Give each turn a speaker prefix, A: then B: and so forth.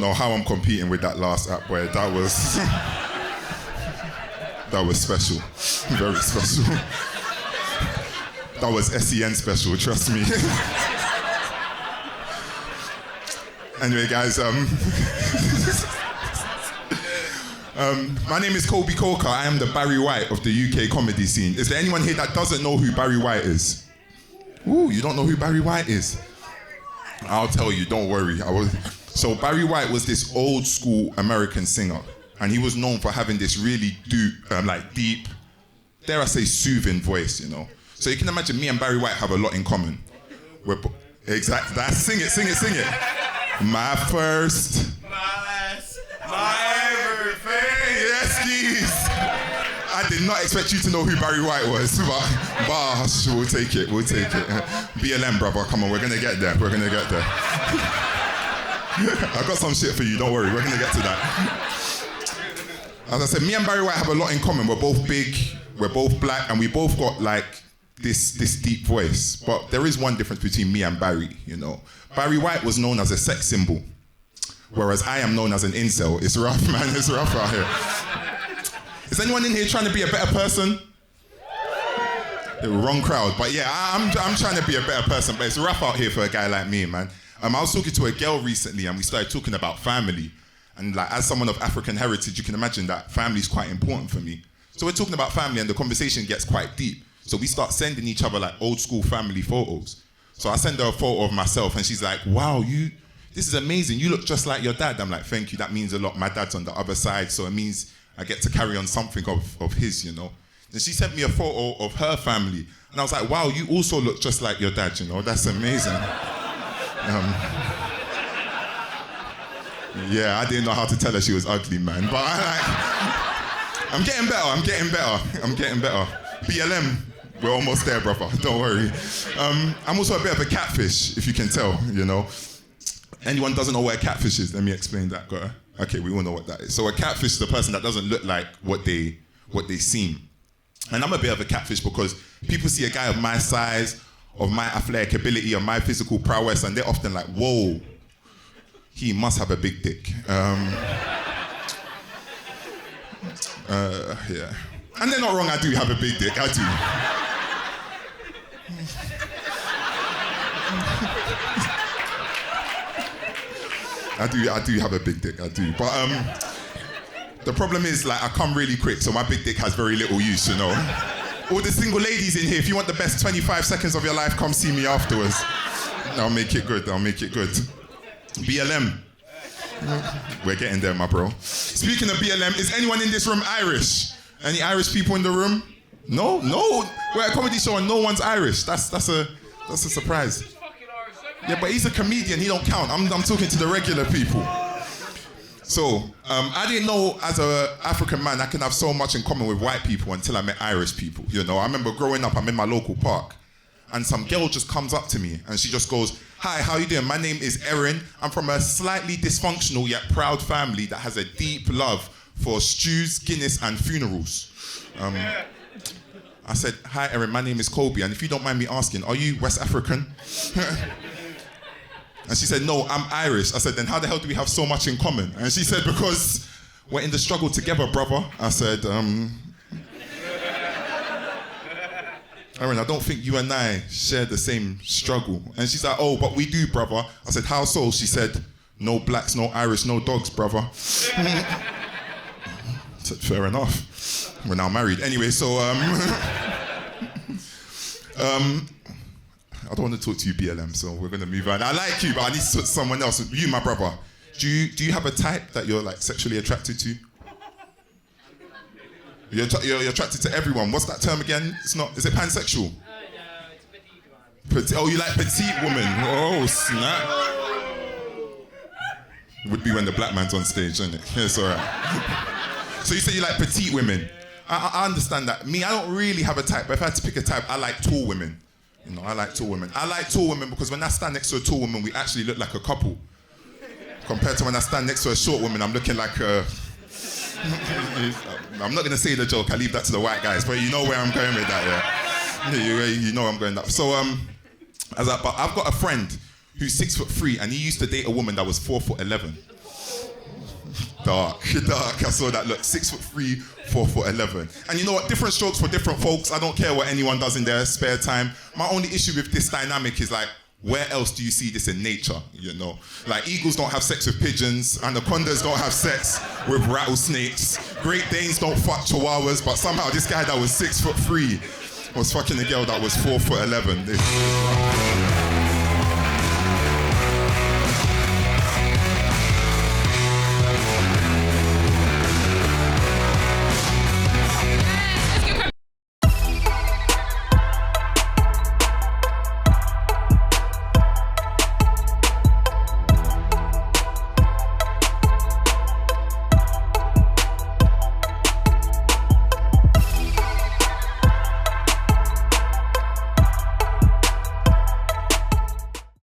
A: know how I'm competing with that last app, boy. That was... that was special. Very special. That was SEN special, trust me. Anyway, guys, my name is KOBI COKER. I am the Barry White of the UK comedy scene. Is there anyone here that doesn't know who Barry White is? Ooh, you don't know who Barry White is? I'll tell you, don't worry. So Barry White was this old school American singer, and he was known for having this really deep, dare I say, soothing voice, you know. So you can imagine me and Barry White have a lot in common. Exactly. Sing it. My first,
B: my last, my everything.
A: Yes, please. I did not expect you to know who Barry White was, but we'll take it. BLM, brother, come on, we're gonna get there. I got some shit for you, don't worry, we're gonna get to that. As I said, me and Barry White have a lot in common. We're both big, we're both black, and we both got like this deep voice. But there is one difference between me and Barry, you know. Barry White was known as a sex symbol, whereas I am known as an incel. It's rough, man, it's rough out here. Is anyone in here trying to be a better person? Wrong crowd, but yeah, I'm trying to be a better person, but it's rough out here for a guy like me, man. I was talking to a girl recently and we started talking about family. And like, as someone of African heritage, you can imagine that family is quite important for me. So we're talking about family and the conversation gets quite deep. So we start sending each other like old school family photos. So I send her a photo of myself and she's like, wow, this is amazing. You look just like your dad. I'm like, thank you, that means a lot. My dad's on the other side, so it means I get to carry on something of his, you know. And she sent me a photo of her family. And I was like, wow, you also look just like your dad, you know, that's amazing. Yeah, I didn't know how to tell her she was ugly, man. But I'm getting better. BLM, we're almost there, brother, don't worry. I'm also a bit of a catfish, if you can tell, you know. Anyone doesn't know what a catfish is? Let me explain that, girl. Okay, we all know what that is. So a catfish is the person that doesn't look like what they seem. And I'm a bit of a catfish because people see a guy of my size, of my athletic ability, of my physical prowess, and they're often like, whoa, he must have a big dick. Yeah. And they're not wrong, I do have a big dick, I do. I do have a big dick, I do. But the problem is, like, I come really quick, so my big dick has very little use, you know. All the single ladies in here, if you want the best 25 seconds of your life, come see me afterwards. I'll make it good. BLM. We're getting there, my bro. Speaking of BLM, is anyone in this room Irish? Any Irish people in the room? No? We're at a comedy show and no one's Irish. That's a surprise. Yeah, but he's a comedian, he don't count. I'm talking to the regular people. So, I didn't know as an African man I can have so much in common with white people until I met Irish people. You know, I remember growing up, I'm in my local park, and some girl just comes up to me and she just goes, hi, how you doing? My name is Erin. I'm from a slightly dysfunctional yet proud family that has a deep love for stews, Guinness, and funerals. I said, hi, Erin, my name is KOBI, and if you don't mind me asking, are you West African? And she said, no, I'm Irish. I said, then how the hell do we have so much in common? And she said, because we're in the struggle together, brother. I said, Erin, I don't think you and I share the same struggle. And she's like, oh, but we do, brother. I said, how so? She said, no blacks, no Irish, no dogs, brother. I said, fair enough. We're now married. Anyway, so, I don't want to talk to you, BLM, so we're going to move on. I like you, but I need to talk to someone else. You, my brother, do you have a type that you're like sexually attracted to? You're attracted to everyone. What's that term again? Is it pansexual?
C: No, it's petite woman.
A: Oh, you like petite women? Oh, snap. Would be when the black man's on stage, isn't it? Yeah, it's all right. So you say you like petite women. I understand that. Me, I don't really have a type, but if I had to pick a type, I like tall women. You know, I like tall women. I like tall women because when I stand next to a tall woman, we actually look like a couple. Compared to when I stand next to a short woman, I'm looking like a... I'm not going to say the joke, I leave that to the white guys, but you know where I'm going with that, yeah? You know I'm going that. So, but I've got a friend who's 6'3" and he used to date a woman that was 4'11". Dark. I saw that. Look, 6'3", 4'11". And you know what? Different strokes for different folks. I don't care what anyone does in their spare time. My only issue with this dynamic is like, where else do you see this in nature? You know, like eagles don't have sex with pigeons, anacondas don't have sex with rattlesnakes, Great Danes don't fuck chihuahuas, but somehow this guy that was 6'3" was fucking a girl that was 4'11".